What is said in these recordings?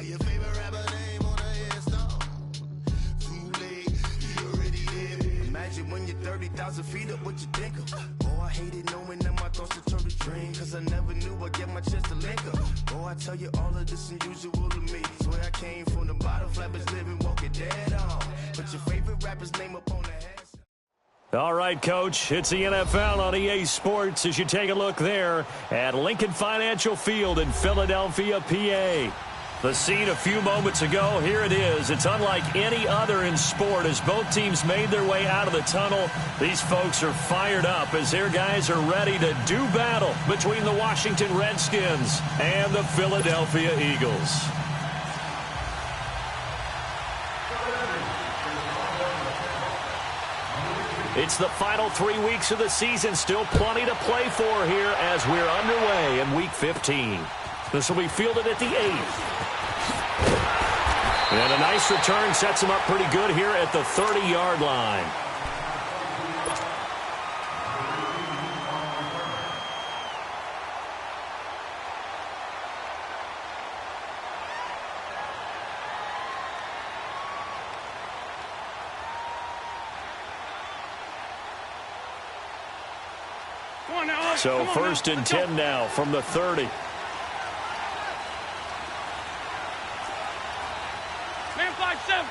Now your favorite rapper name on a headstone. Too late, he already dead. Imagine when you're 30,000 feet up, what you think of? Oh, I hated knowing that my thoughts would turn to dream, cause I never knew I'd get my chance to link up. Oh, I tell you all of this unusual to me. Swear I came from the bottom, flappers living, walking dead on. Put your favorite rapper's name up on the head. All right, Coach, it's the NFL on EA Sports as you take a look there at Lincoln Financial Field in Philadelphia, PA. The scene a few moments ago, here it is. It's unlike any other in sport as both teams made their way out of the tunnel. These folks are fired up as their guys are ready to do battle between the Washington Redskins and the Philadelphia Eagles. It's the final 3 weeks of the season. Still plenty to play for here as we're underway in Week 15. This will be fielded at the 8th. And a nice return sets him up pretty good here at the 30-yard line. So 1st and 10 now from the 30. Man 5-7.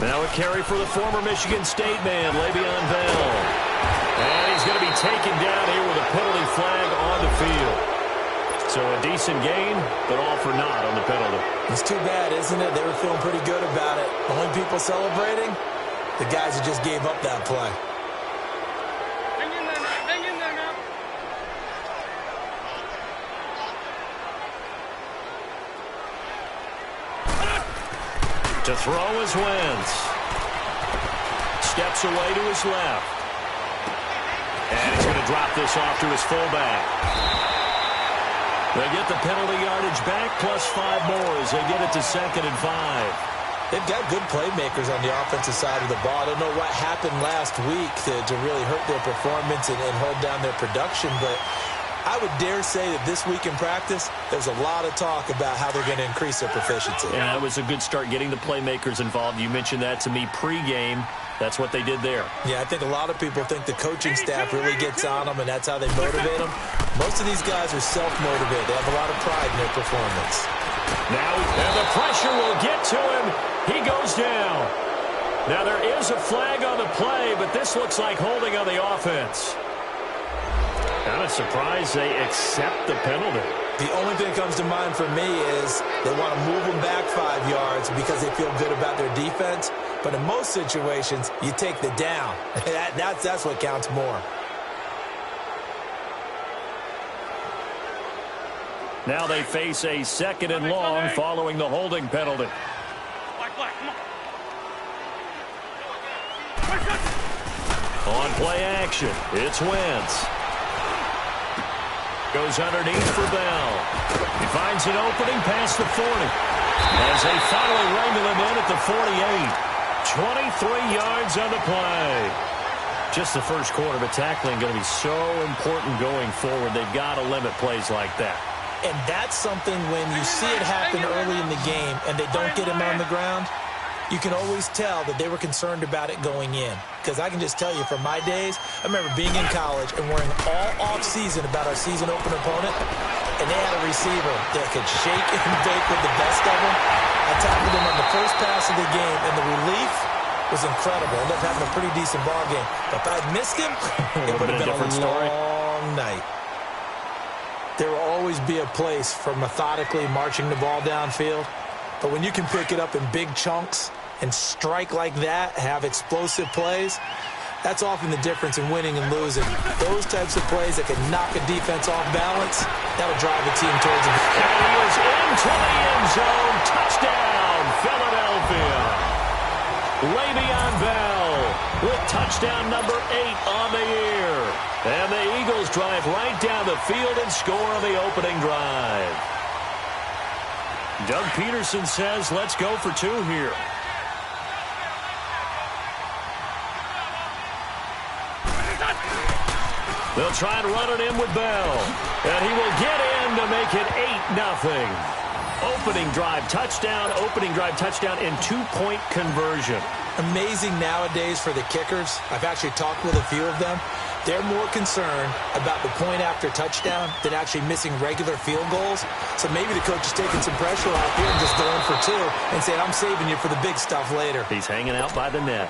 Now a carry for the former Michigan State man, Le'Veon Bell. And he's going to be taken down here with a penalty flag on the field. So a decent gain, but all for naught on the penalty. It's too bad, isn't it? They were feeling pretty good about it. The only people celebrating, the guys who just gave up that play. To throw is Wentz. Steps away to his left. And he's going to drop this off to his fullback. They get the penalty yardage back plus 5 more as they get it to 2nd and 5. They've got good playmakers on the offensive side of the ball. I don't know what happened last week to really hurt their performance and hold down their production, but I would dare say that this week in practice, there's a lot of talk about how they're going to increase their proficiency. Yeah, it was a good start getting the playmakers involved. You mentioned that to me pregame. That's what they did there. Yeah, I think a lot of people think the coaching staff really gets on them, and that's how they motivate them. Most of these guys are self-motivated. They have a lot of pride in their performance. Now, and the pressure will get to him. He goes down. Now, there is a flag on the play, but this looks like holding on the offense. Kind of surprised they accept the penalty. The only thing that comes to mind for me is they want to move them back 5 yards because they feel good about their defense. But in most situations, you take the down. That's what counts more. Now they face a 2nd and long following the holding penalty. On play action, it's Wentz. Goes underneath for Bell. He finds an opening past the 40. As they finally wrangle him in at the 48. 23 yards on the play. Just the first quarter, but tackling going to be so important going forward. They've got to limit plays like that. And that's something when you see it happen early in the game and they don't get him on the ground, you can always tell that they were concerned about it going in. Because I can just tell you from my days, I remember being in college and worrying all off-season about our season opener opponent, and they had a receiver that could shake and bake with the best of them. I tackled him on the first pass of the game, and the relief was incredible. Ended up having a pretty decent ball game. But if I'd missed him, it would have been a long night. There will always be a place for methodically marching the ball downfield. But when you can pick it up in big chunks and strike like that, have explosive plays, that's often the difference in winning and losing. Those types of plays that can knock a defense off balance, that'll drive a team towards a victory. And he is into the end zone. Touchdown, Philadelphia. Le'Veon Bell with touchdown number 8 on the year. And the Eagles drive right down the field and score on the opening drive. Doug Peterson says, let's go for 2 here. They'll try and run it in with Bell. And he will get in again to make it 8-0. Opening drive touchdown and 2-point conversion. Amazing nowadays for the kickers. I've actually talked with a few of them. They're more concerned about the point after touchdown than actually missing regular field goals. So maybe the coach is taking some pressure off here and just going for 2 and saying, I'm saving you for the big stuff later. He's hanging out by the net.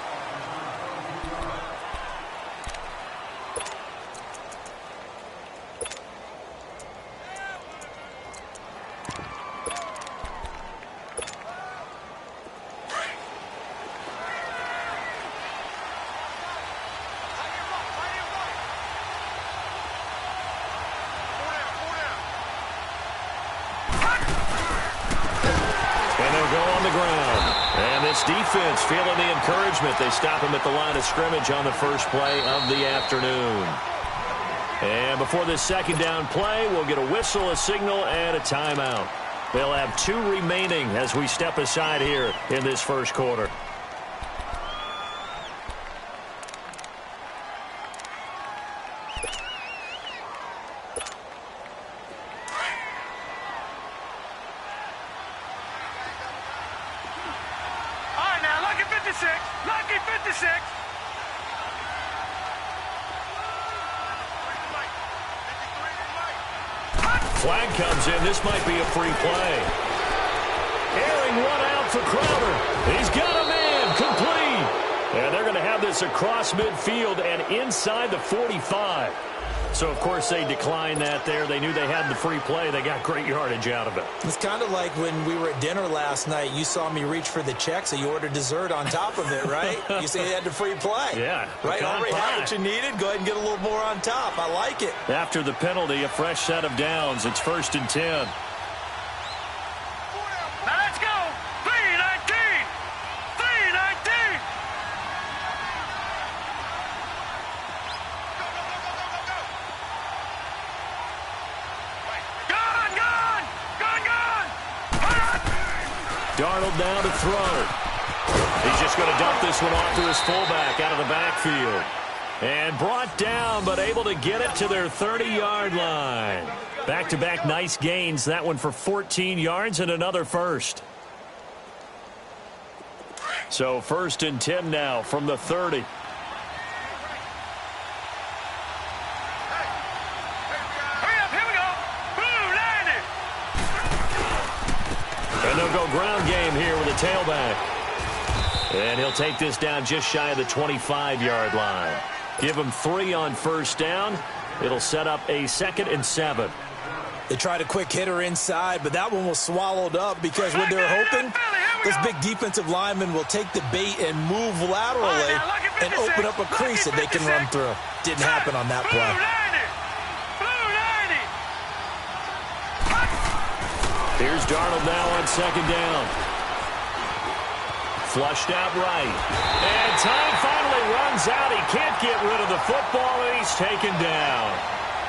Defense feeling the encouragement. They stop him at the line of scrimmage on the first play of the afternoon. And before this second down play, we'll get a whistle, a signal, and a timeout. They'll have 2 remaining as we step aside here in this first quarter. Lucky 56. Flag comes in. This might be a free play. Airing one out for Crowder. He's got a man. Complete. And they're going to have this across midfield and inside the 45. So, of course, they declined that there. They knew they had the free play. They got great yardage out of it. It's kind of like when we were at dinner last night. You saw me reach for the check, so you ordered dessert on top of it, right? You say you had the free play. Yeah. Right? Already had what you needed. Go ahead and get a little more on top. I like it. After the penalty, a fresh set of downs. It's 1st and 10. Now let's go. 3-19. 3-19. Darnold now to throw. He's just going to dump this one off to his fullback out of the backfield. And brought down, but able to get it to their 30-yard line. Back-to-back nice gains. That one for 14 yards and another first. So 1st and 10 now from the 30. And they'll go ground game here with a tailback. And he'll take this down just shy of the 25-yard line. Give him 3 on first down. It'll set up a 2nd and 7. They tried a quick hitter inside, but that one was swallowed up because what they're hoping, this big defensive lineman will take the bait and move laterally and open up a crease that they can run through. Didn't happen on that play. Here's Darnold now on 2nd down. Flushed out right. And time finally runs out. He can't get rid of the football, and he's taken down.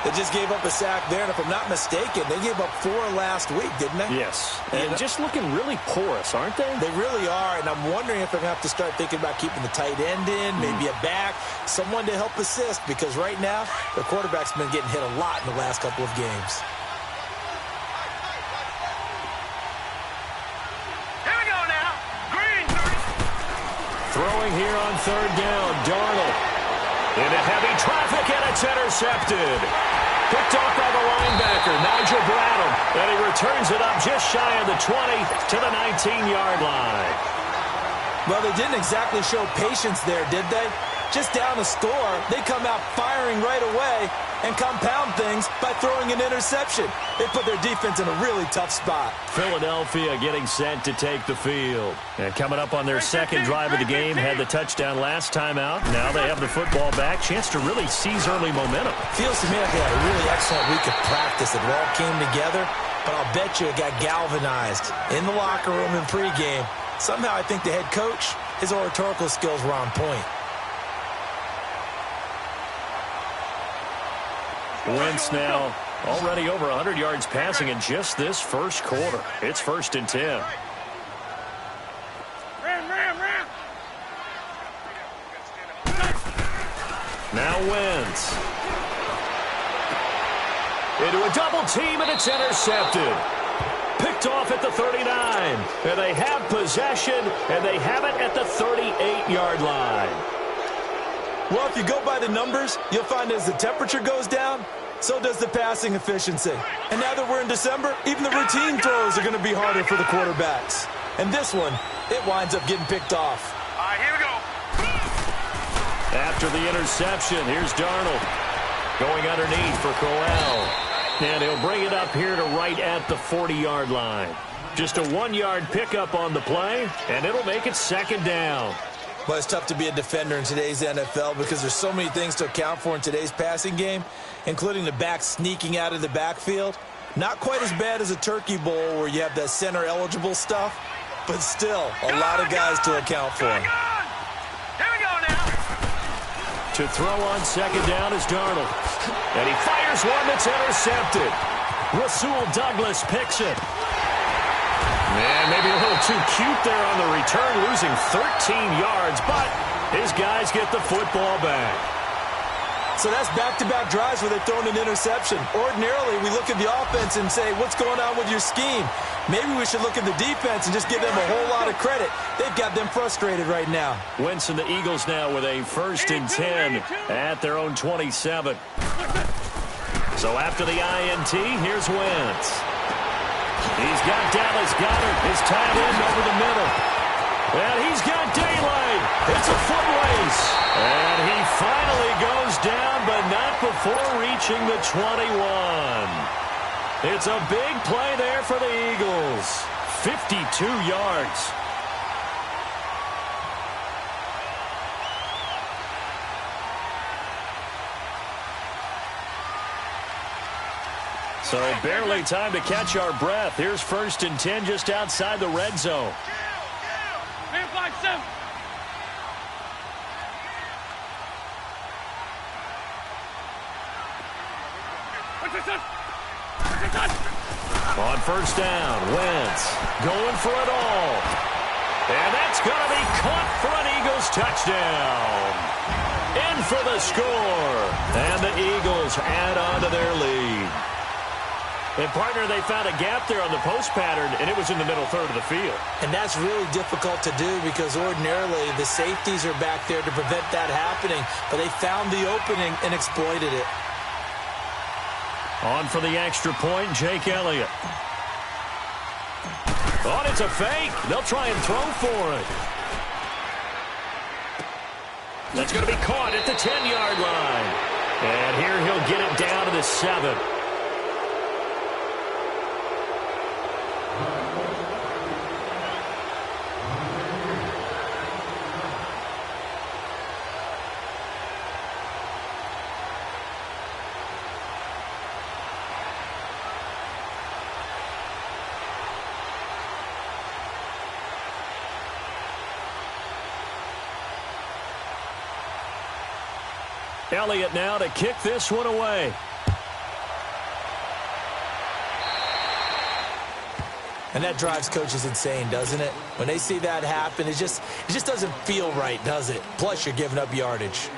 They just gave up a sack there, and if I'm not mistaken, they gave up 4 last week, didn't they? Yes. And just looking really porous, aren't they? They really are, and I'm wondering if they're going to have to start thinking about keeping the tight end in, maybe a back, someone to help assist, because right now, their quarterback's been getting hit a lot in the last couple of games. Throwing here on 3rd down, Darnold. Into heavy traffic, and it's intercepted. Picked off by the linebacker, Nigel Bradham. And he returns it up just shy of the 20 to the 19-yard line. Well, they didn't exactly show patience there, did they? Just down a score, they come out firing right away and compound things by throwing an interception. They put their defense in a really tough spot. Philadelphia getting set to take the field. And coming up on their 2nd drive of the game, had the touchdown last time out. Now they have the football back. Chance to really seize early momentum. Feels to me like they had a really excellent week of practice. It all came together, but I'll bet you it got galvanized in the locker room in pregame. Somehow I think the head coach, his oratorical skills were on point. Wentz now already over 100 yards passing in just this first quarter. It's 1st and 10. Now Wentz. into a double team, and it's intercepted. Picked off at the 39. And they have possession, and they have it at the 38-yard line. Well, if you go by the numbers, you'll find as the temperature goes down, so does the passing efficiency. And now that we're in December, even the routine throws are going to be harder for the quarterbacks. And this one, it winds up getting picked off. All right, here we go. After the interception, here's Darnold going underneath for Crowell. And he'll bring it up here to right at the 40-yard line. Just a 1-yard pickup on the play, and it'll make it second down. Well, it's tough to be a defender in today's NFL because there's so many things to account for in today's passing game, including the back sneaking out of the backfield. Not quite as bad as a turkey bowl where you have that center-eligible stuff, but still a lot of guys to account for. Here we go now. To throw on second down is Darnold. And he fires one that's intercepted. Rasul Douglas picks it. Man, maybe a little too cute there on the return, losing 13 yards, but his guys get the football back. So that's back-to-back drives where they've thrown an interception. Ordinarily, we look at the offense and say, what's going on with your scheme? Maybe we should look at the defense and just give them a whole lot of credit. They've got them frustrated right now. Wentz and the Eagles now with a 1st and 10 at their own 27. So after the INT, here's Wentz. He's got Dallas Goedert, his tight end over the middle. And he's got daylight. It's a foot race. And he finally goes down, but not before reaching the 21. It's a big play there for the Eagles. 52 yards. So barely time to catch our breath. Here's 1st and 10 just outside the red zone. Man, 5-7. On 1st down, Wentz going for it all. And that's going to be caught for an Eagles touchdown. In for the score. And the Eagles add on to their lead. And, partner, they found a gap there on the post pattern, and it was in the middle third of the field. And that's really difficult to do because ordinarily the safeties are back there to prevent that happening. But they found the opening and exploited it. On for the extra point, Jake Elliott. Oh, it's a fake. They'll try and throw for it. That's going to be caught at the 10-yard line. And here he'll get it down to the 7. Elliott now to kick this one away. And that drives coaches insane, doesn't it? When they see that happen, it just doesn't feel right, does it? Plus, you're giving up yardage.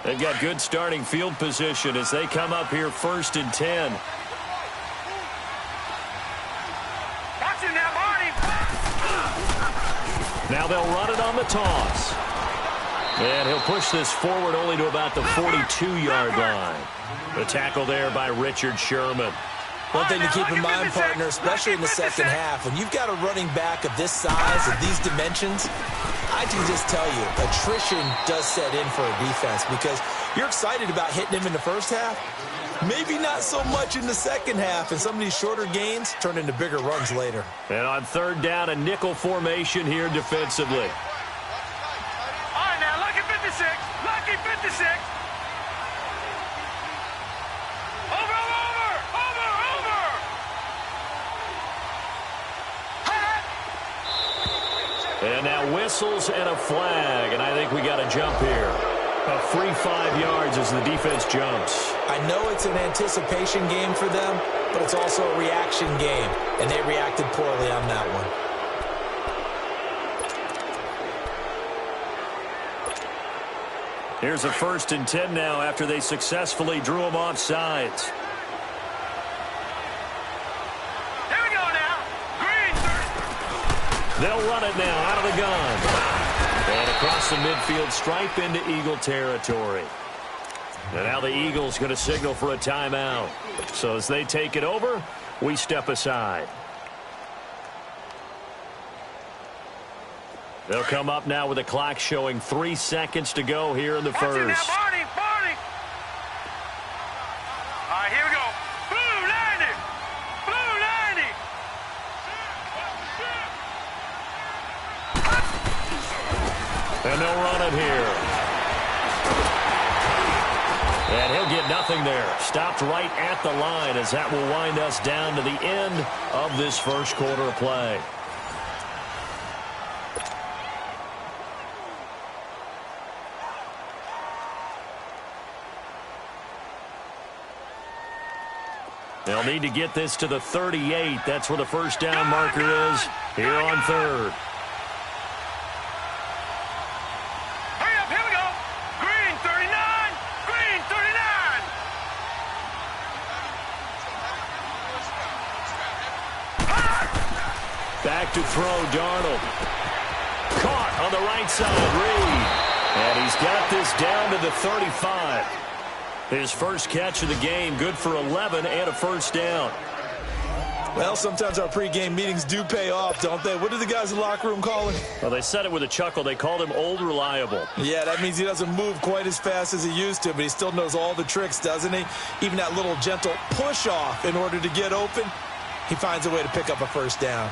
They've got good starting field position as they come up here 1st and 10. Now they'll run it on the toss. And he'll push this forward only to about the 42-yard line. The tackle there by Richard Sherman. One thing to keep in mind, partner, especially in the second half, when you've got a running back of this size, of these dimensions, I can just tell you, attrition does set in for a defense because you're excited about hitting him in the first half. Maybe not so much in the second half, and some of these shorter gains turn into bigger runs later. And on 3rd down, a nickel formation here defensively. All right, now, lucky 56. Lucky 56. Over. And now whistles and a flag, and I think we got a jump here. A free 5 yards as the defense jumps. I know it's an anticipation game for them, but it's also a reaction game, and they reacted poorly on that one. Here's a 1st and 10 now after they successfully drew him off sides. Here we go now. Green 30. They'll run it now out of the gun. And across the midfield stripe into Eagle territory. And now the Eagles going to signal for a timeout. So as they take it over, we step aside. They'll come up now with the clock showing 3 seconds to go here in the first. Now, Barney, Barney. All right, here we go. Blue 90. Blue 90. And they'll run it here. And he'll get nothing there. Stopped right at the line as that will wind us down to the end of this first quarter of play. They'll need to get this to the 38. That's where the first down marker is here on 3rd. Hurry up, here we go. Green 39. Green 39. Back to throw, Darnold. Caught on the right side, Reed. And he's got this down to the 35. His first catch of the game, good for 11 and a first down. Well, sometimes our pregame meetings do pay off, don't they? What do the guys in the locker room call him? Well, they said it with a chuckle. They called him Old Reliable. Yeah, that means he doesn't move quite as fast as he used to, but he still knows all the tricks, doesn't he? Even that little gentle push-off in order to get open, he finds a way to pick up a first down.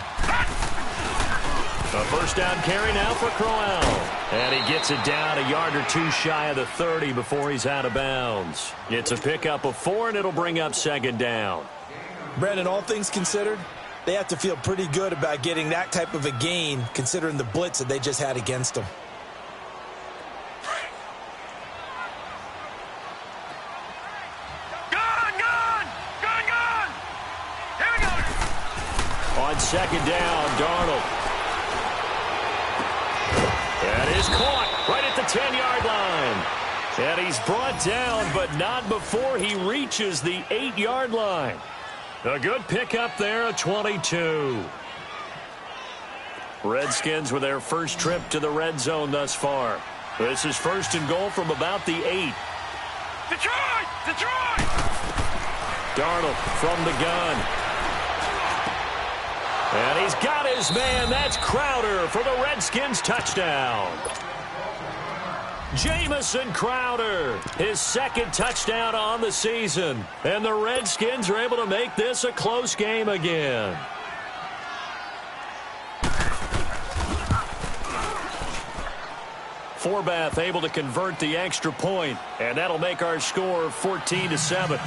A first down carry now for Crowell. And he gets it down a yard or two shy of the 30 before he's out of bounds. It's a pickup of 4, and it'll bring up 2nd down. Brandon, all things considered, they have to feel pretty good about getting that type of a gain considering the blitz that they just had against them. Gun! Here we go. On 2nd down, Darnold. That is caught right at the 10-yard line. And he's brought down, but not before he reaches the 8-yard line. A good pickup there, a 22. Redskins with their first trip to the red zone thus far. This is 1st and goal from about the 8. Detroit! Detroit! Darnold from the gun. And he's got his man. That's Crowder for the Redskins touchdown. Jamison Crowder, his 2nd touchdown on the season. And the Redskins are able to make this a close game again. Forbath able to convert the extra point, and that'll make our score 14-7.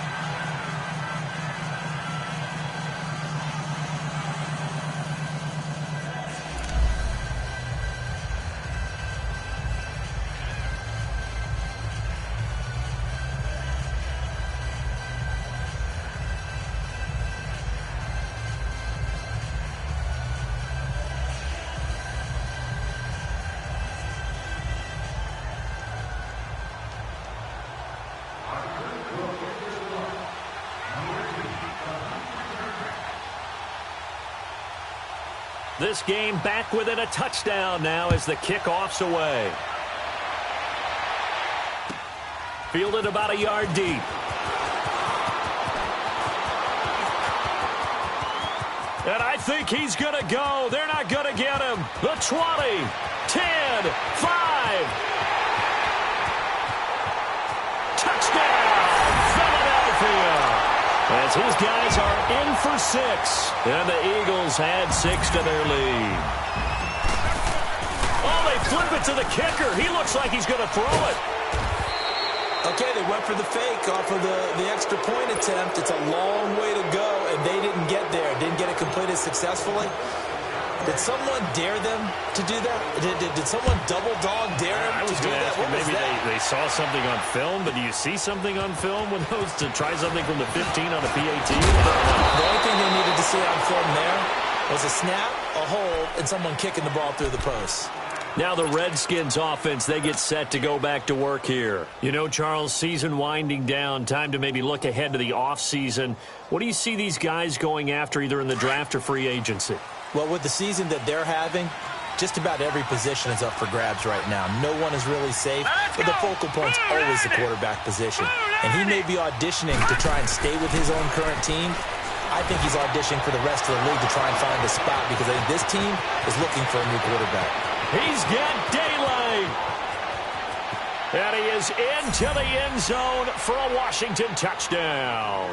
This game back within a touchdown now as the kickoff's away. Fielded about a yard deep. And I think he's going to go. They're not going to get him. The 20, 10, 5. Touchdown, Philadelphia. As his guys are in for 6. And the Eagles add 6 to their lead. Oh, they flip it to the kicker. He looks like he's going to throw it. Okay, they went for the fake off of the extra point attempt. It's a long way to go, and they didn't get there. Didn't get it completed successfully. Did someone dare them to do that? Did someone double dog dare them to do that? What was maybe that? they saw something on film, but do you see something on film when those to try something from the 15 on a PAT? The only thing they needed to see on film there was a snap, a hold, and someone kicking the ball through the post. Now the Redskins offense, they get set to go back to work here. You know, Charles, season winding down, time to maybe look ahead to the offseason. What do you see these guys going after either in the draft or free agency? Well, with the season that they're having, just about every position is up for grabs right now. No one is really safe, but the focal point's always the quarterback position. And he may be auditioning to try and stay with his own current team. I think he's auditioning for the rest of the league to try and find a spot because I think this team is looking for a new quarterback. He's got daylight. And he is into the end zone for a Washington touchdown.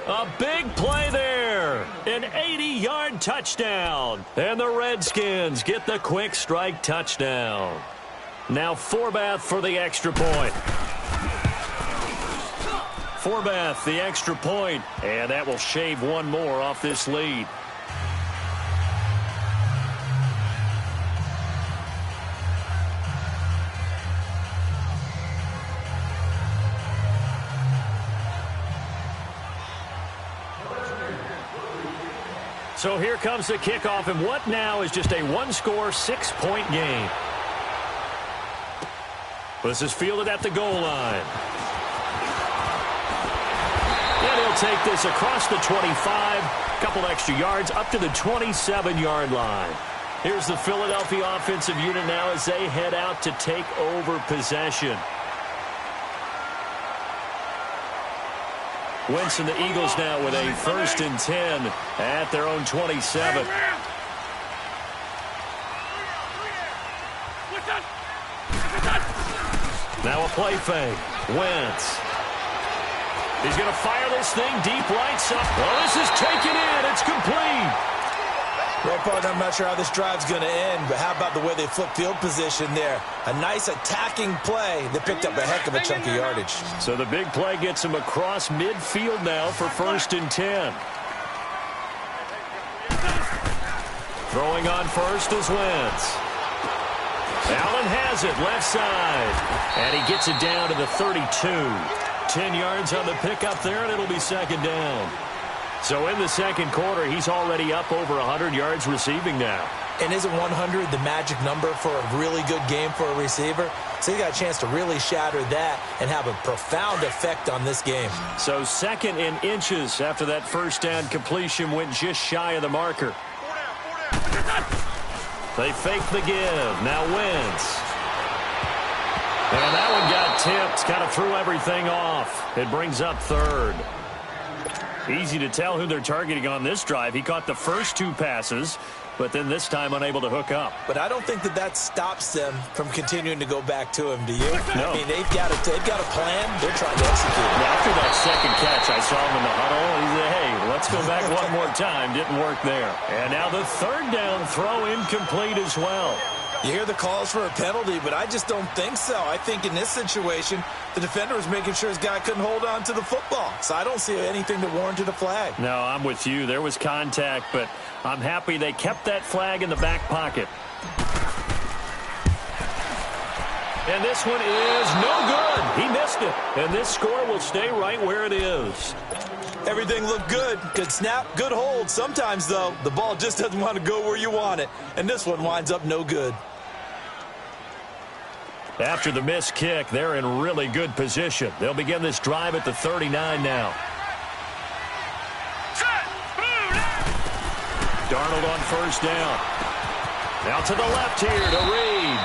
A big play there. An 80-yard touchdown. And the Redskins get the quick strike touchdown. Now Forbath for the extra point. Forbath, the extra point. And that will shave one more off this lead. So here comes the kickoff, and what now is just a one-score, 6-point game. This is fielded at the goal line. And he'll take this across the 25, a couple extra yards, up to the 27-yard line. Here's the Philadelphia offensive unit now as they head out to take over possession. Wentz and the Eagles now with a 1st and 10 at their own 27. Now a play fake. Wentz. He's going to fire this thing deep right side. Well, this is taken in. It's complete. Well, partner, I'm not sure how this drive's going to end, but how about the way they flip field position there? A nice attacking play that picked up a heck of a chunk of yardage. So the big play gets him across midfield now for 1st and 10. Throwing on first is Wentz. Allen has it left side. And he gets it down to the 32. 10 yards on the pickup there, and it'll be 2nd down. So in the second quarter, he's already up over 100 yards receiving now. And isn't 100 the magic number for a really good game for a receiver? So he got a chance to really shatter that and have a profound effect on this game. So 2nd and inches after that 1st down completion went just shy of the marker. They fake the give. Now Wentz. And that one got tipped. Kind of threw everything off. It brings up 3rd. Easy to tell who they're targeting on this drive. He caught the first 2 passes, but then this time unable to hook up. But I don't think that stops them from continuing to go back to him, do you? No. I mean, they've got a plan. They're trying to execute it. After that second catch, I saw him in the huddle. He said, hey, let's go back one more time. Didn't work there. And now the 3rd down throw incomplete as well. You hear the calls for a penalty, but I just don't think so. I think in this situation, the defender was making sure his guy couldn't hold on to the football. So I don't see anything that warranted a flag. No, I'm with you. There was contact, but I'm happy they kept that flag in the back pocket. And this one is no good. He missed it. And this score will stay right where it is. Everything looked good. Good snap, good hold. Sometimes, though, the ball just doesn't want to go where you want it. And this one winds up no good. After the missed kick, they're in really good position. They'll begin this drive at the 39 now. Darnold on 1st down. Now to the left here to Reed.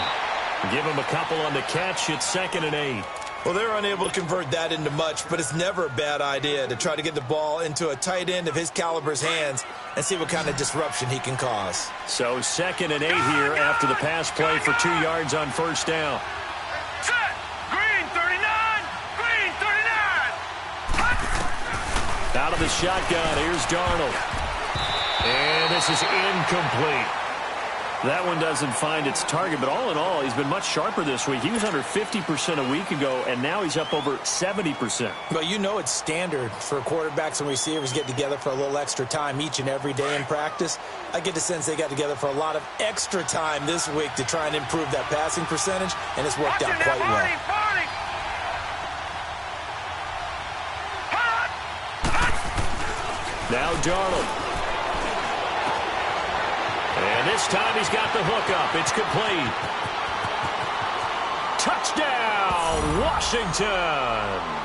Give him a couple on the catch. It's 2nd and 8. Well, they're unable to convert that into much, but it's never a bad idea to try to get the ball into a tight end of his caliber's hands and see what kind of disruption he can cause. So 2nd and 8 here after the pass play for 2 yards on 1st down. Green 39! Green 39! Out of the shotgun, here's Darnold. And this is incomplete. That one doesn't find its target, but all in all, he's been much sharper this week. He was under 50% a week ago, and now he's up over 70%. Well, you know it's standard for quarterbacks and receivers get together for a little extra time each and every day in practice. I get the sense they got together for a lot of extra time this week to try and improve that passing percentage, and it's worked out quite well. Party! Now Darnold. And this time he's got the hook up. It's complete. Touchdown, Washington.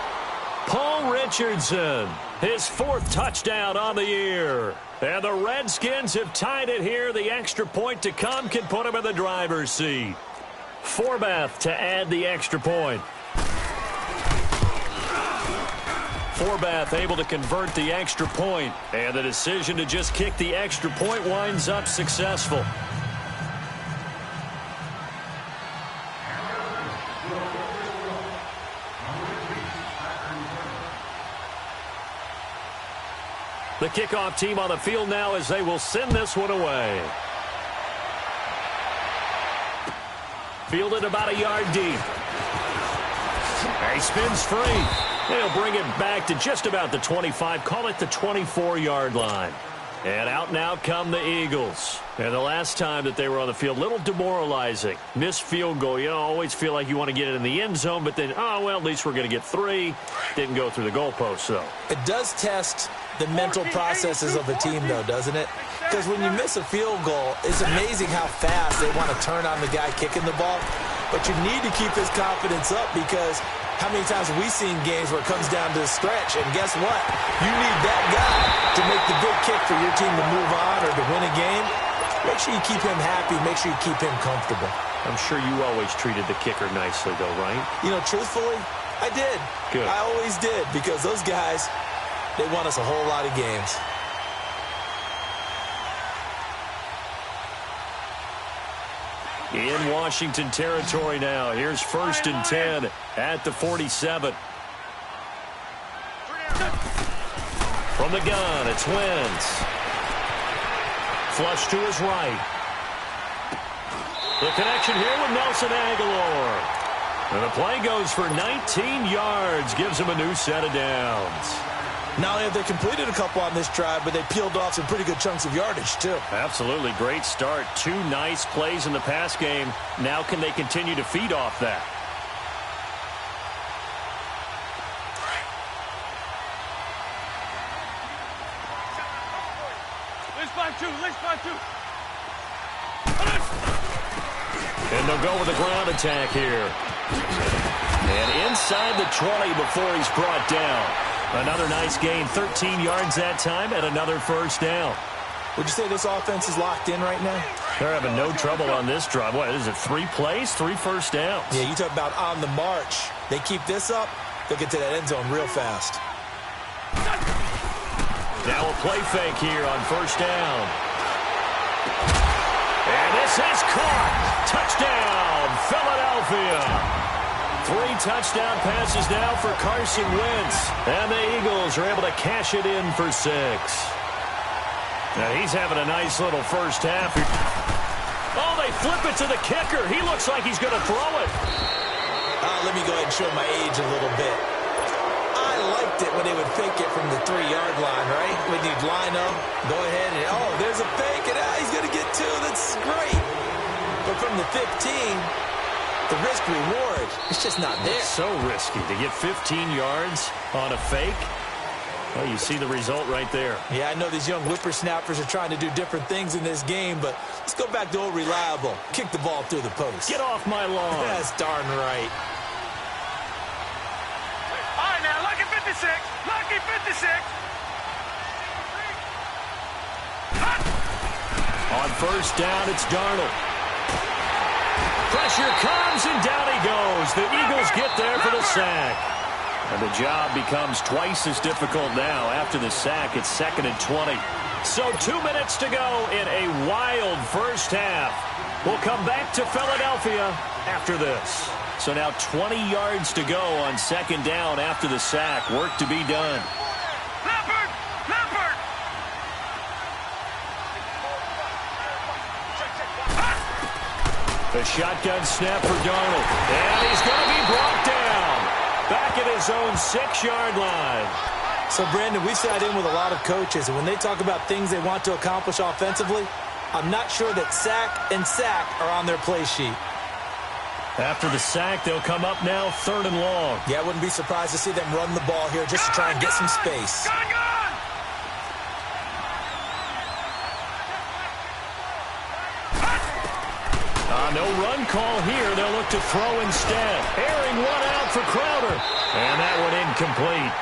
Paul Richardson, his 4th touchdown on the year. And the Redskins have tied it here. The extra point to come can put him in the driver's seat. Forbath to add the extra point. Forbath able to convert the extra point. And the decision to just kick the extra point winds up successful. The kickoff team on the field now as they will send this one away. Fielded about a yard deep. He spins free. They'll bring it back to just about the 25. Call it the 24-yard line. And out now come the Eagles. And the last time that they were on the field, a little demoralizing. Missed field goal. You always feel like you want to get it in the end zone, but then, oh, well, at least we're going to get 3. Didn't go through the goalpost, though. It does test the mental processes of a team, though, doesn't it? Because when you miss a field goal, it's amazing how fast they want to turn on the guy kicking the ball. But you need to keep his confidence up because how many times have we seen games where it comes down to the stretch? And guess what? You need that guy to make the big kick for your team to move on or to win a game. Make sure you keep him happy. Make sure you keep him comfortable. I'm sure you always treated the kicker nicely, though, right? You know, truthfully, I did. Good. I always did because those guys, they won us a whole lot of games. In Washington territory now. Here's 1st and 10 at the 47. From the gun, it's Wentz. Flush to his right. The connection here with Nelson Aguilar. And the play goes for 19 yards. Gives him a new set of downs. Not only have they completed a couple on this drive, but they peeled off some pretty good chunks of yardage, too. Absolutely. Great start. 2 nice plays in the pass game. Now can they continue to feed off that? And they'll go with a ground attack here. And inside the 20 before he's brought down. Another nice gain, 13 yards that time, and another 1st down. Would you say this offense is locked in right now? They're having no trouble on this drive. What is it, 3 plays, 3 first downs? Yeah, you talk about on the march. They keep this up, they'll get to that end zone real fast. Now a play fake here on 1st down. And this is caught. Touchdown, Philadelphia. 3 touchdown passes now for Carson Wentz. And the Eagles are able to cash it in for 6. Now he's having a nice little first half. Oh, they flip it to the kicker. He looks like he's going to throw it. Let me go ahead and show my age a little bit. I liked it when they would fake it from the 3-yard line, right? When you'd line up, go ahead and, oh, there's a fake, and he's going to get 2. That's great. But from the 15... the risk-reward, it's just not there. It's so risky to get 15 yards on a fake. Well, you see the result right there. Yeah, I know these young whippersnappers are trying to do different things in this game, but let's go back to old reliable. Kick the ball through the post. Get off my lawn. That's darn right. All right, now, lucky 56. Lucky 56. On 1st down, it's Darnold. Pressure comes, and down he goes. The Eagles get there for the sack. And the job becomes twice as difficult now. After the sack, it's 2nd and 20. So 2 minutes to go in a wild first half. We'll come back to Philadelphia after this. So now 20 yards to go on 2nd down after the sack. Work to be done. Leopard! Leopard! The shotgun snap for Darnold. And he's going to be brought down. Back at his own 6-yard line. So, Brandon, we sat in with a lot of coaches, and when they talk about things they want to accomplish offensively, I'm not sure that sack and sack are on their play sheet. After the sack, they'll come up now 3rd and long. Yeah, I wouldn't be surprised to see them run the ball here just to try and get some space. no run call here. They'll look to throw instead. Airing one out for Crowder. And that one incomplete.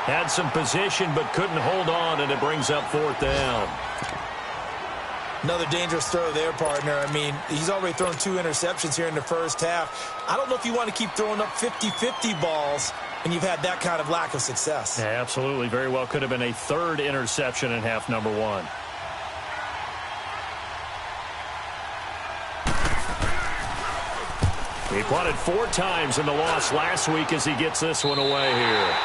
Had some position but couldn't hold on, and it brings up 4th down. Another dangerous throw there, partner. I mean, he's already thrown 2 interceptions here in the first half. I don't know if you want to keep throwing up 50-50 balls when you've had that kind of lack of success. Yeah, absolutely. Very well could have been a 3rd interception in half number 1. He punted 4 times in the loss last week as he gets this one away here.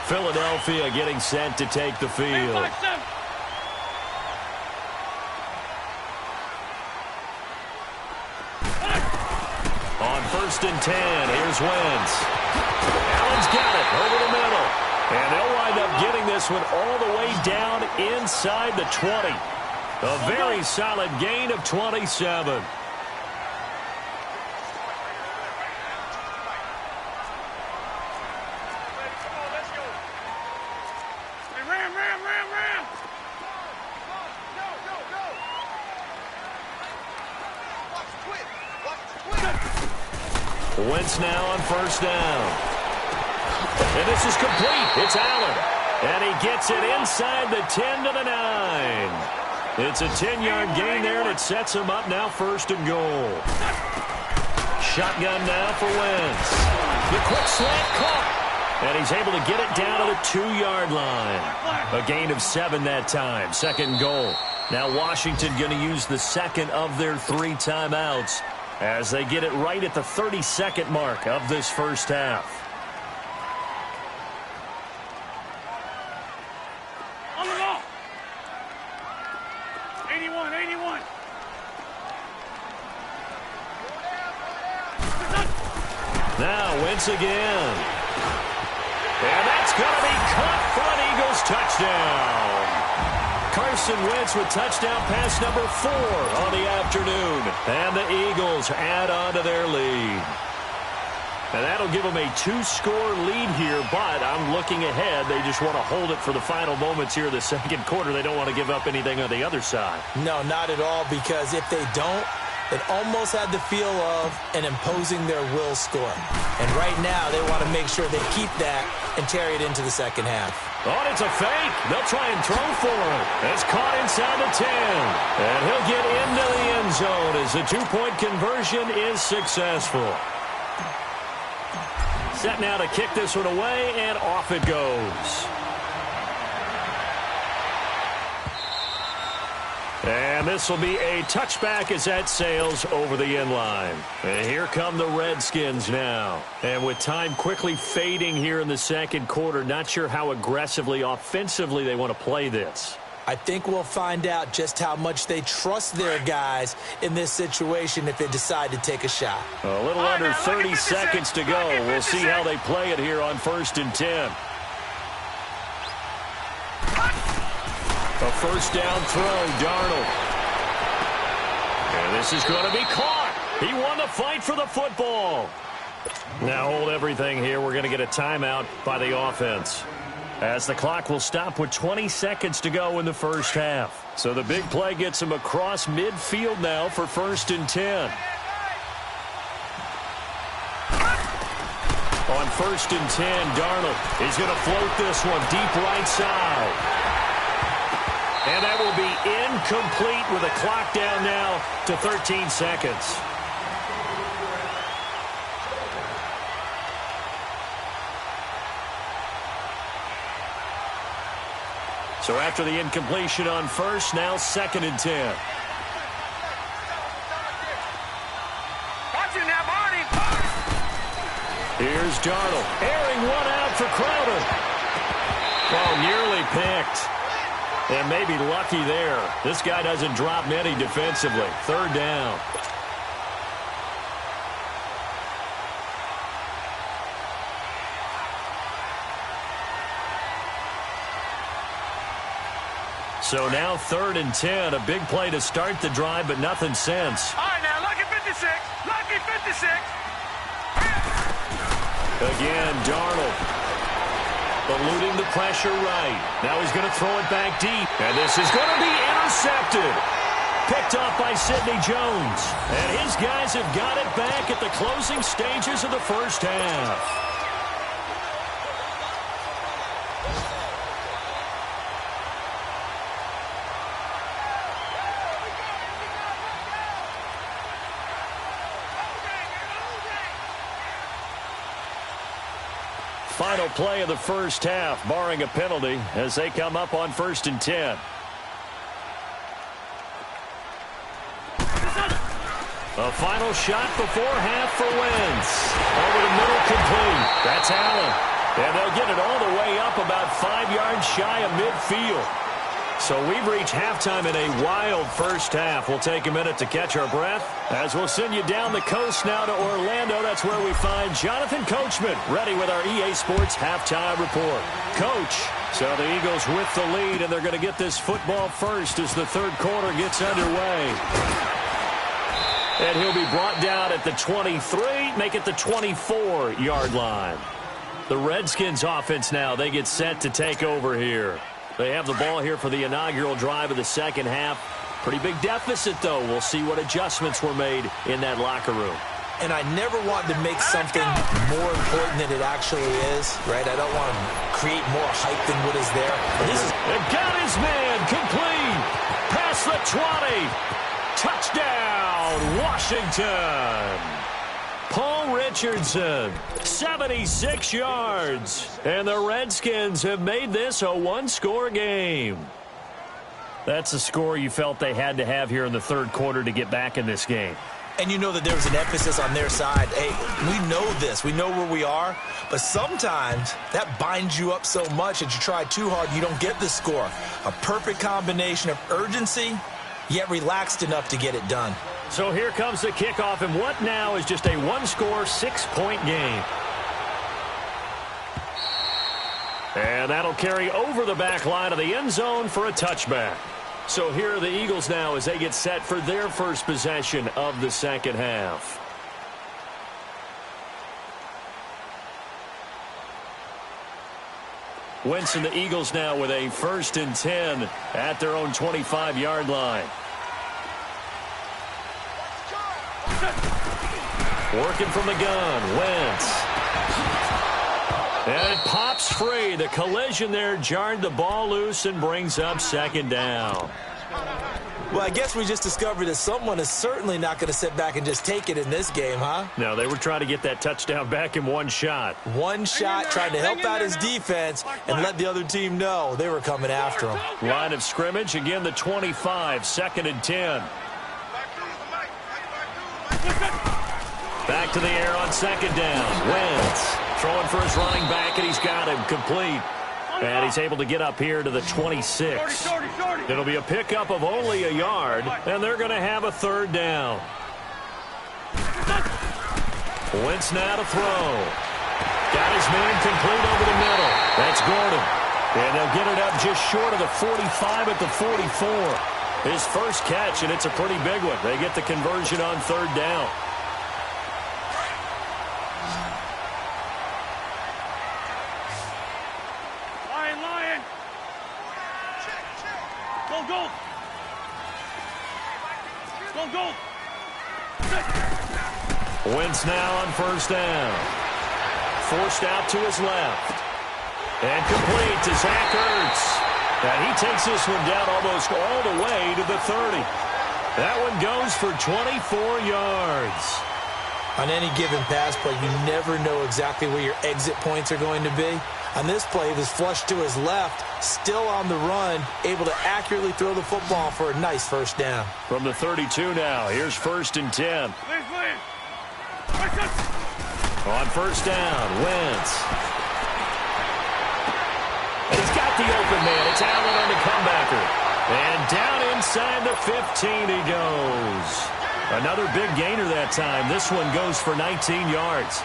Philadelphia getting set to take the field. On 1st and 10, here's Wentz. Allen's got it over the middle. And they'll wind up getting this one all the way down inside the 20. A very solid gain of 27. Wentz now on 1st down. And this is complete. It's Allen. And he gets it inside the 10 to the 9. It's a 10-yard gain there, and it sets him up now 1st and goal. Shotgun now for Wentz. The quick slant caught. And he's able to get it down to the 2-yard line. A gain of 7 that time. 2nd goal. Now Washington going to use the 2nd of their 3 timeouts as they get it right at the 32nd mark of this first half. On the ball. 81. Now Wentz again. And that's going to be caught for an Eagles touchdown. Carson Wentz with touchdown pass number 4 on the afternoon. And the Eagles add on to their lead. And that'll give them a 2-score lead here, but I'm looking ahead. They just want to hold it for the final moments here of the 2nd quarter. They don't want to give up anything on the other side. No, not at all, because if they don't, it almost had the feel of an imposing their will score. And right now, they want to make sure they keep that and carry it into the 2nd half. Oh, it's a fake. They'll try and throw for it. It's caught inside the 10. And he'll get into the end zone as the 2-point conversion is successful. Set now to kick this one away, and off it goes. And this will be a touchback as that sails over the end line. And here come the Redskins now. And with time quickly fading here in the 2nd quarter, not sure how aggressively, offensively they want to play this. I think we'll find out just how much they trust their guys in this situation if they decide to take a shot. A little under 30 seconds to go. We'll see how they play it here on 1st and 10. A 1st down throw, Darnold. And this is going to be caught. He won the fight for the football. Now hold everything here. We're going to get a timeout by the offense, as the clock will stop with 20 seconds to go in the first half. So the big play gets him across midfield now for 1st and 10. On 1st and 10, Darnold is going to float this one deep right side. And that will be incomplete with a clock down now to 13 seconds. So after the incompletion on 1st, now 2nd and 10. Watch it now, Barney. Here's Darnold. Airing one out for Crowder. Oh, nearly picked. And maybe lucky there. This guy doesn't drop many defensively. 3rd down. So now 3rd and 10. A big play to start the drive, but nothing since. All right, now, lucky 56. Lucky 56. Again, Darnold. Eluding the pressure right. Now he's going to throw it back deep. And this is going to be intercepted. Picked off by Sidney Jones. And his guys have got it back at the closing stages of the first half. Final play of the first half, barring a penalty, as they come up on 1st and 10. A final shot before half for Wentz. Over the middle, complete. That's Allen. And they'll get it all the way up about 5 yards shy of midfield. So we've reached halftime in a wild first half. We'll take a minute to catch our breath as we'll send you down the coast now to Orlando. That's where we find Jonathan Coachman ready with our EA Sports halftime report. Coach, so the Eagles with the lead, and they're going to get this football first as the third quarter gets underway. And he'll be brought down at the 23, make it the 24-yard line. The Redskins offense now, they get set to take over here. They have the ball here for the inaugural drive of the second half. Pretty big deficit, though. We'll see what adjustments were made in that locker room. And I never want to make something more important than it actually is, right? I don't want to create more hype than what is there. This is got his man complete. Past the 20. Touchdown, Washington. Paul Richardson, 76 yards. And the Redskins have made this a one-score game. That's a score you felt they had to have here in the third quarter to get back in this game. And you know that there was an emphasis on their side. Hey, we know this. We know where we are. But sometimes that binds you up so much that you try too hard, you don't get the score. A perfect combination of urgency, yet relaxed enough to get it done. So here comes the kickoff, and what now is just a one-score, 6-point game. And that'll carry over the back line of the end zone for a touchback. So here are the Eagles now as they get set for their first possession of the second half. Wentz and the Eagles now with a 1st and 10 at their own 25-yard line. Working from the gun, Wentz. And it pops free. The collision there jarred the ball loose and brings up 2nd down. Well, I guess we just discovered that someone is certainly not going to sit back and just take it in this game, huh? No, they were trying to get that touchdown back in one shot. One shot, trying to help out his defense and let the other team know they were coming after him. Line of scrimmage, again the 25, 2nd and 10. Back to the air on 2nd down. Wentz throwing for his running back, and he's got him complete. And he's able to get up here to the 26. It'll be a pickup of only a yard, and they're going to have a 3rd down. Wentz now to throw. Got his man complete over the middle. That's Gordon. And they'll get it up just short of the 45 at the 44. His first catch, and it's a pretty big one. They get the conversion on 3rd down. Wentz now on 1st down. Forced out to his left. And complete to Zach Ertz. And he takes this one down almost all the way to the 30. That one goes for 24 yards. On any given pass play, you never know exactly where your exit points are going to be. On this play, he was flushed to his left, still on the run, able to accurately throw the football for a nice 1st down. From the 32 now, here's 1st and 10. On 1st down, Wentz. And he's got the open man. It's Allen on the comebacker. And down inside the 15 he goes. Another big gainer that time. This one goes for 19 yards.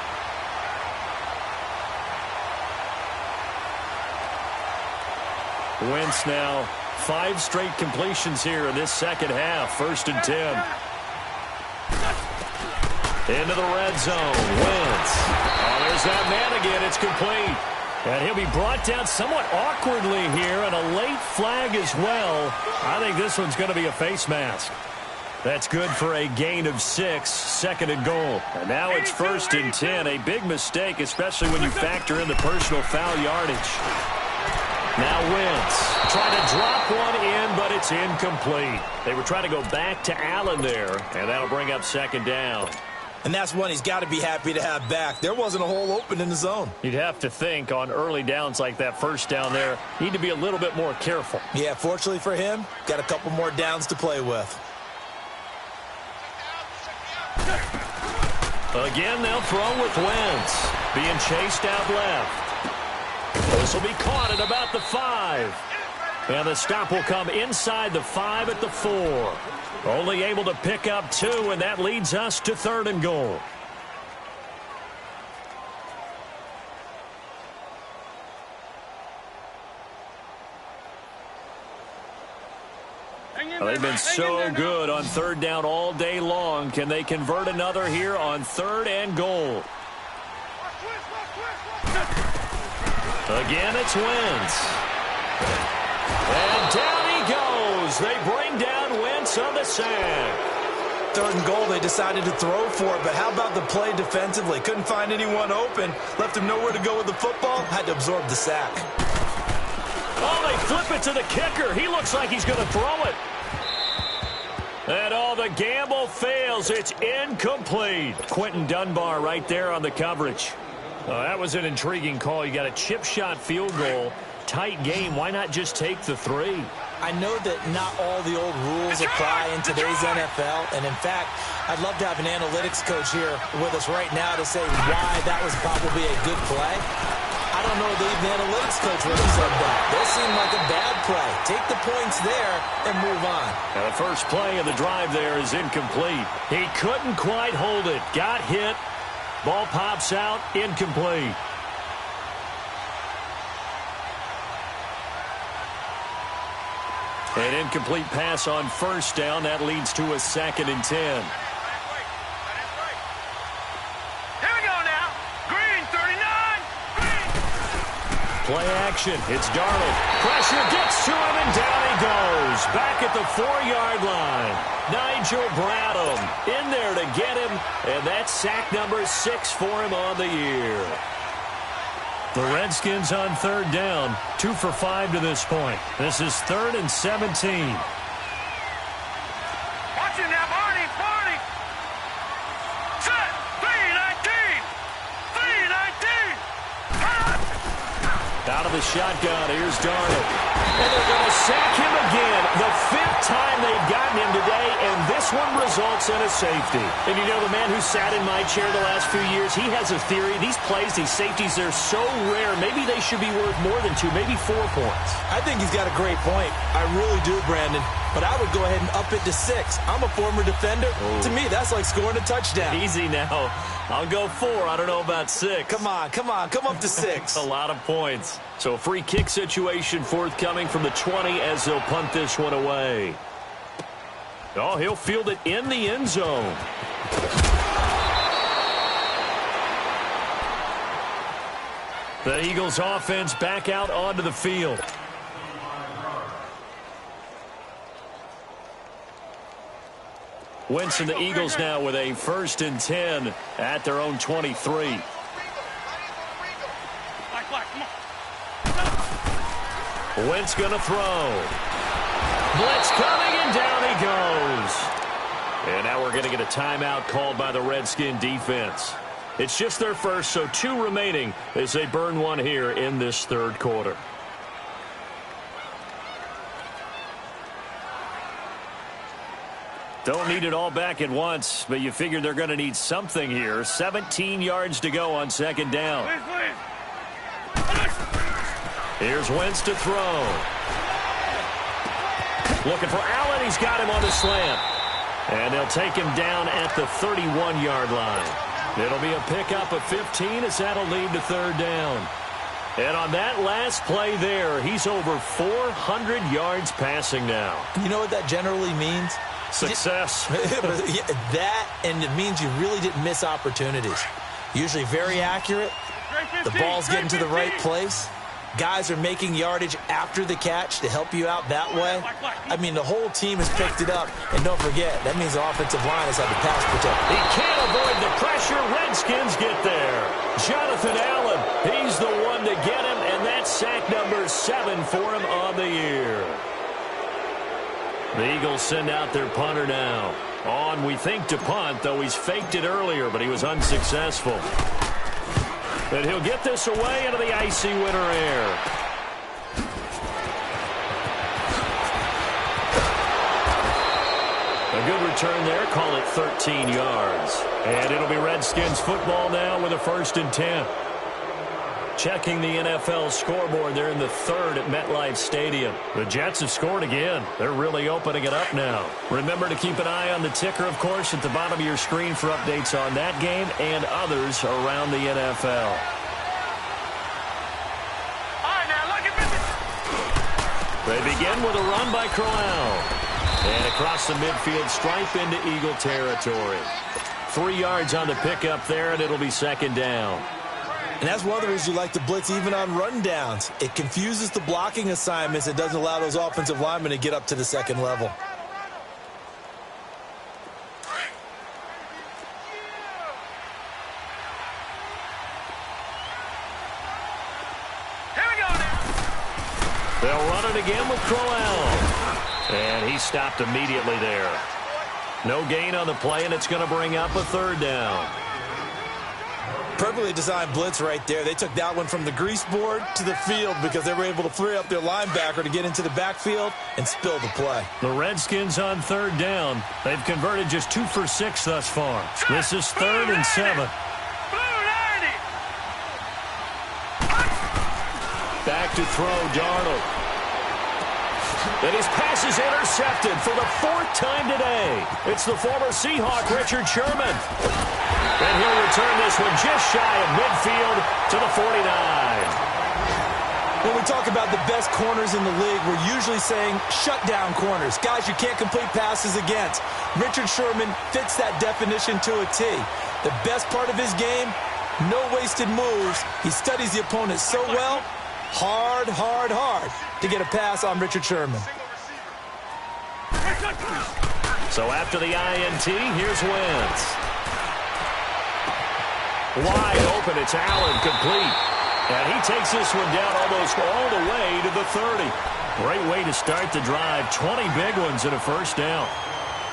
Wentz now 5 straight completions here in this second half. 1st and 10. Into the red zone. Wentz. Oh, there's that man again. It's complete. And he'll be brought down somewhat awkwardly here, and a late flag as well. I think this one's going to be a face mask. That's good for a gain of 6, 2nd and goal. And now it's 1st and 10. A big mistake, especially when you factor in the personal foul yardage. Now Wentz trying to drop one in, but it's incomplete. They were trying to go back to Allen there, and that'll bring up 2nd down. And that's one he's got to be happy to have back. There wasn't a hole open in the zone. You'd have to think on early downs like that, first down there, need to be a little bit more careful. Yeah, fortunately for him, got a couple more downs to play with. Again, they'll throw with Wentz. Being chased out left. This will be caught at about the 5. And the stop will come inside the 5 at the 4. Only able to pick up 2, and that leads us to 3rd and goal. Well, they've been so good on 3rd down all day long. Can they convert another here on 3rd and goal? Again, it's Wentz. And down he goes. They bring down Wentz on the sack. 3rd and goal, they decided to throw for it, but how about the play defensively? Couldn't find anyone open. Left him nowhere to go with the football. Had to absorb the sack. Oh, they flip it to the kicker. He looks like he's going to throw it. And the gamble fails. It's incomplete. Quentin Dunbar right there on the coverage. That was an intriguing call. You got a chip shot field goal. Tight game. Why not just take the 3? I know that not all the old rules apply in today's NFL, and in fact, I'd love to have an analytics coach here with us right now to say why that was probably a good play. I don't know if the analytics coach would have said that. That seemed like a bad play. Take the points there and move on. And the first play of the drive there is incomplete. He couldn't quite hold it. Got hit. Ball pops out. Incomplete. An incomplete pass on 1st down. That leads to a 2nd and 10. Here we go now. Green, 39. Green. Play action. It's Darnold. Pressure gets to him, and down he goes. Back at the 4-yard line. Nigel Bradham in there to get him, and that's sack number 6 for him on the year. The Redskins on 3rd down, 2 for 5 to this point. This is 3rd and 17. Watch it now, Barney. Set. 3-19. 3-19. Out of the shotgun, here's Darnold. And they're going to sack him again. The 5th time they've gotten him today, and this one results in a safety. And you know, the man who sat in my chair the last few years, he has a theory. These plays, these safeties, they're so rare. Maybe they should be worth more than 2, maybe 4 points. I think he's got a great point. I really do, Brandon. But I would go ahead and up it to 6. I'm a former defender. Oh. To me, that's like scoring a touchdown. Easy now. I'll go 4. I don't know about 6. Come on. Come up to 6. A lot of points. So a free kick situation forthcoming from the 20 as they'll punt this one away. Oh, he'll field it in the end zone. The Eagles offense back out onto the field. Wentz and the Eagles now with a 1st and 10 at their own 23. Wentz going to throw. Blitz coming, and down he goes. And now we're going to get a timeout called by the Redskin defense. It's just their first, so 2 remaining as they burn one here in this 3rd quarter. Don't need it all back at once, but you figure they're going to need something here. 17 yards to go on 2nd down. Here's Wentz to throw. Looking for Allen. He's got him on the slant. And they'll take him down at the 31-yard line. It'll be a pickup of 15 as that'll lead to 3rd down. And on that last play there, he's over 400 yards passing now. You know what that generally means? Success. That, and it means you really didn't miss opportunities. Usually very accurate. The ball's getting to the right place. Guys are making yardage after the catch to help you out that way. I mean, the whole team has picked it up. And don't forget, that means the offensive line has had the pass protect. He can't avoid the pressure. Redskins get there. Jonathan Allen, he's the one to get him, and that's sack number 7 for him on the year. The Eagles send out their punter now. On, we think, to punt, though he's faked it earlier, but he was unsuccessful. And he'll get this away into the icy winter air. A good return there. Call it 13 yards. And it'll be Redskins football now with a 1st and 10. Checking the NFL scoreboard, they're in the 3rd at MetLife Stadium. The Jets have scored again. They're really opening it up now. Remember to keep an eye on the ticker, of course, at the bottom of your screen for updates on that game and others around the NFL. They begin with a run by Crowell. And across the midfield stripe into Eagle territory. 3 yards on the pickup there, and it'll be 2nd down. And that's one of the reasons you like to blitz even on rundowns. It confuses the blocking assignments. It doesn't allow those offensive linemen to get up to the 2nd level. They'll run it again with Crowell. And he stopped immediately there. No gain on the play, and it's going to bring up a 3rd down. Perfectly designed blitz right there. They took that one from the grease board to the field because they were able to free up their linebacker to get into the backfield and spill the play. The Redskins on 3rd down. They've converted just 2 for 6 thus far. This is 3rd and 7. Back to throw, Darnold. And his pass is intercepted for the 4th time today. It's the former Seahawk, Richard Sherman. And he'll return this one just shy of midfield to the 49. When we talk about the best corners in the league, we're usually saying shutdown corners, guys you can't complete passes against. Richard Sherman fits that definition to a T. The best part of his game, no wasted moves. He studies the opponent so well, hard to get a pass on Richard Sherman. So after the INT, here's Wentz. Wide open, it's Allen, complete. And he takes this one down almost all the way to the 30. Great way to start the drive. 20 big ones and a 1st down.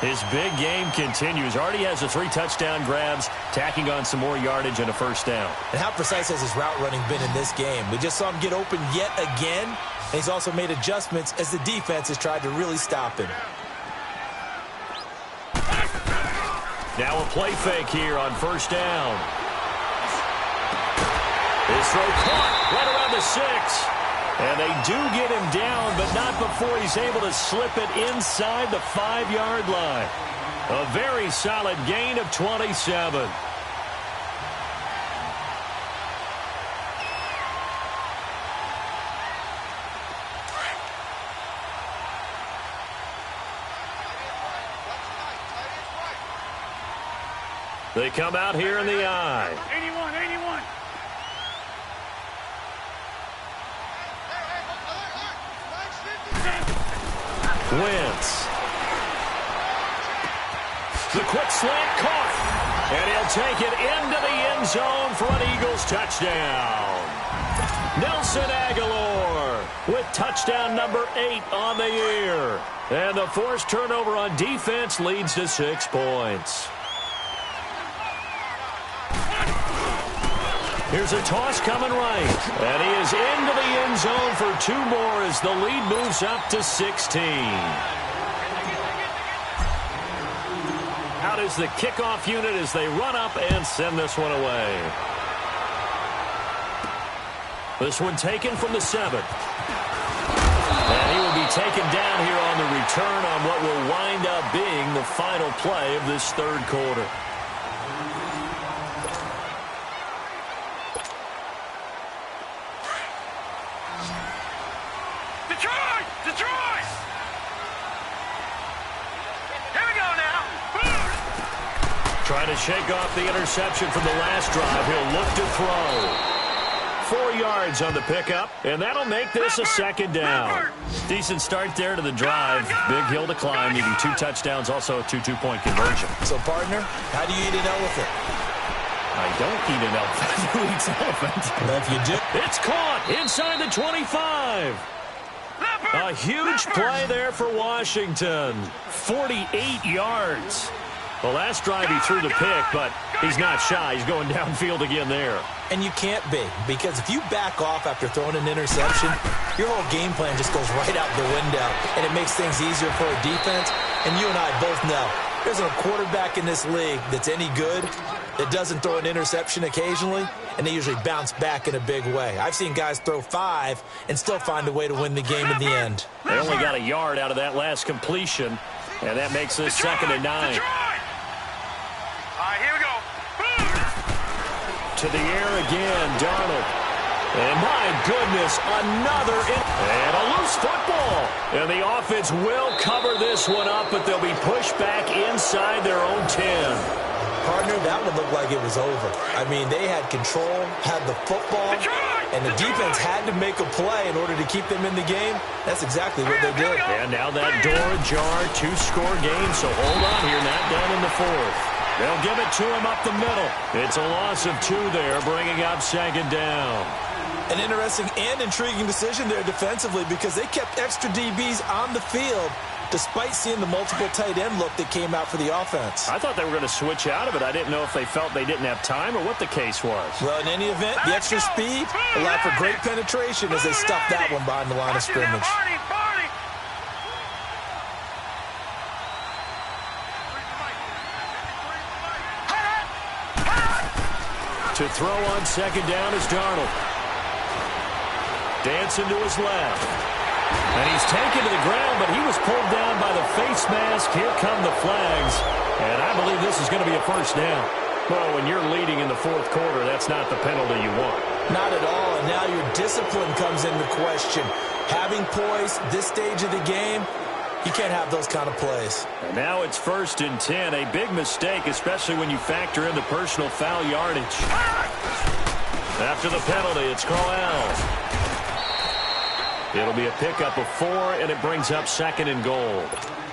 His big game continues. Already has the 3 touchdown grabs, tacking on some more yardage and a 1st down. And how precise has his route running been in this game? We just saw him get open yet again. And he's also made adjustments as the defense has tried to really stop him. Now a play fake here on 1st down. His throw caught right around the 6. And they do get him down, but not before he's able to slip it inside the 5-yard line. A very solid gain of 27. They come out here in the I. 81. Wentz. The quick slant caught. And he'll take it into the end zone for an Eagles touchdown. Nelson Aguilar with touchdown number 8 on the year. And the forced turnover on defense leads to 6 points. Here's a toss coming right. And he is into the end zone for 2 more as the lead moves up to 16. Out is the kickoff unit as they run up and send this one away. This one taken from the 7. And he will be taken down here on the return on what will wind up being the final play of this 3rd quarter. Detroit! Here we Trying to shake off the interception from the last drive. He'll look to throw. 4 yards on the pickup, and that'll make this a second down. Decent start there to the drive. Big hill to climb, needing 2 touchdowns, also a 2-2-point conversion. So, partner, how do you eat an elephant? I don't eat an elephant. Who eats elephant? Well, if you do. It's caught inside the 25. A huge play there for Washington. 48 yards. The last drive he threw the pick, but he's not shy. He's going downfield again there. And you can't be, because if you back off after throwing an interception, your whole game plan just goes right out the window, and it makes things easier for a defense. And you and I both know there's a quarterback in this league that's any good that doesn't throw an interception occasionally, and they usually bounce back in a big way. I've seen guys throw 5 and still find a way to win the game in the end. They only got a yard out of that last completion, and that makes this 2nd and 9. Here we go. To the air again, Darnold. And my goodness, another and a loose football. And the offense will cover this one up, but they'll be pushed back inside their own 10. Partner, that one looked like it was over. I mean, they had control, had the football, and the defense had to make a play in order to keep them in the game. That's exactly what they did. And now that door ajar, 2-score game, so hold on here, not done in the 4th. They'll give it to him up the middle. It's a loss of 2 there, bringing up 2nd down. An interesting and intriguing decision there defensively, because they kept extra DBs on the field despite seeing the multiple tight end look that came out for the offense. I thought they were going to switch out of it. I didn't know if they felt they didn't have time or what the case was. Well, in any event, the extra speed allowed for great penetration as they stuffed that one behind the line of scrimmage. To throw on 2nd down is Darnold. Dancing to his left. And he's taken to the ground, but he was pulled down by the face mask. Here come the flags. And I believe this is going to be a 1st down. Well, when you're leading in the 4th quarter, that's not the penalty you want. Not at all. And now your discipline comes into question. Having poise this stage of the game, you can't have those kind of plays. And now it's 1st and 10. A big mistake, especially when you factor in the personal foul yardage. After the penalty, it's Crowell. It'll be a pickup of 4, and it brings up 2nd and goal.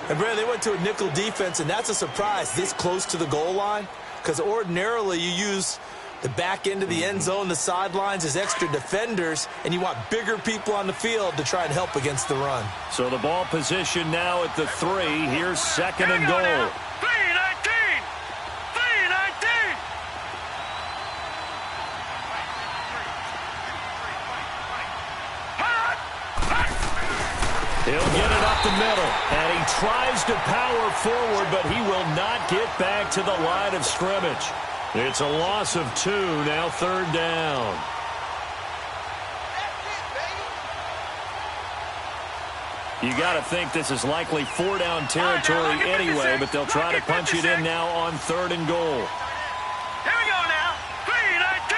And, Brad, they went to a nickel defense, and that's a surprise this close to the goal line, because ordinarily you use the back end of the end zone, the sidelines as extra defenders, and you want bigger people on the field to try and help against the run. So the ball position now at the 3. Here's 2nd and goal. 3-19. He'll get it up the middle, and he tries to power forward, but he will not get back to the line of scrimmage. It's a loss of 2, now 3rd down. You got to think this is likely 4-down territory anyway, but they'll try to punch it in now on 3rd and goal. Here we go now. 3-19.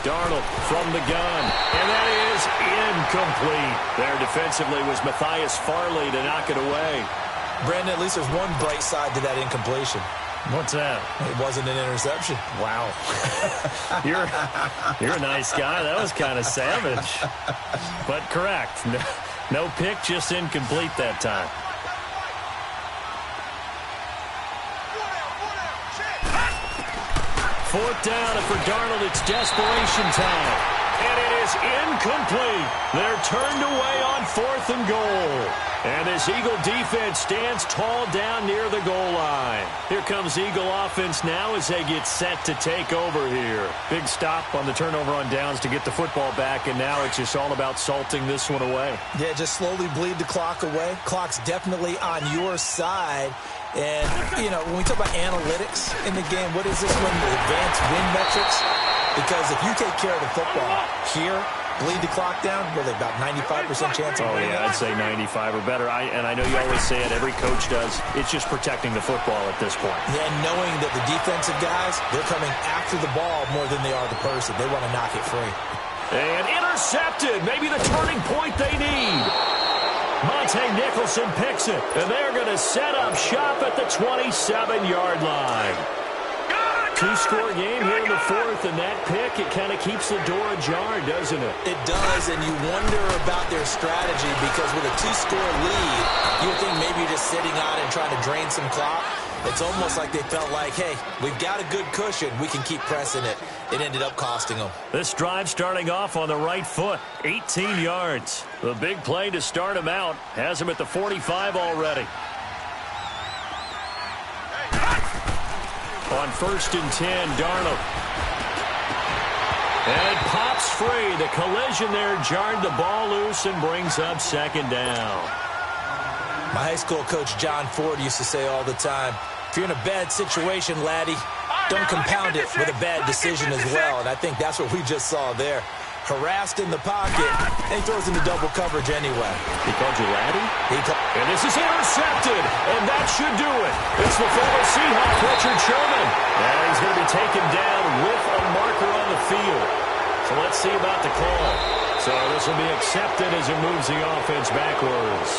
Darnold from the gun, and that is incomplete. There defensively was Matthias Farley to knock it away. Brandon, at least there's one bright side to that incompletion. What's that? It wasn't an interception. Wow. You're a nice guy. That was kind of savage. But correct. No pick, just incomplete that time. Fourth down, and for Darnold, it's desperation time. And it is incomplete. They're turned away on 4th and goal. And this Eagle defense stands tall down near the goal line. Here comes Eagle offense now as they get set to take over here. Big stop on the turnover on downs to get the football back, and now it's just all about salting this one away. Yeah, just slowly bleed the clock away. Clock's definitely on your side. And, you know, when we talk about analytics in the game, what is this one? The advanced win metrics? Because if you take care of the football here, bleed the clock down, really about 95% chance of winning. Oh, yeah, I'd say 95 or better. And I know you always say it, every coach does. It's just protecting the football at this point. Yeah, and knowing that the defensive guys, they're coming after the ball more than they are the person. They want to knock it free. And intercepted. Maybe the turning point they need. Monte Nicholson picks it, and they're going to set up shop at the 27-yard line. Two-score game here in the fourth, and that pick, it kind of keeps the door ajar, doesn't it? It does, and you wonder about their strategy because with a two-score lead, you think maybe you're just sitting on it and trying to drain some clock. It's almost like they felt like, hey, we've got a good cushion. We can keep pressing it. It ended up costing them. This drive starting off on the right foot, 18 yards. The big play to start him out has him at the 45 already. On 1st and 10, Darnold. And it pops free. The collision there jarred the ball loose and brings up 2nd down. My high school coach, John Ford, used to say all the time, if you're in a bad situation, laddie, don't compound it with a bad decision as well. And I think that's what we just saw there. Harassed in the pocket, and he throws into double coverage anyway. He called you laddie? And this is intercepted, and that should do it. It's the former Seahawk, Richard Sherman. And he's going to be taken down with a marker on the field. So let's see about the call. So this will be accepted as it moves the offense backwards.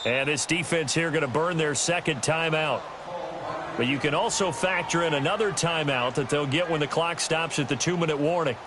And this defense here going to burn their 2nd timeout. But you can also factor in another timeout that they'll get when the clock stops at the 2-minute warning.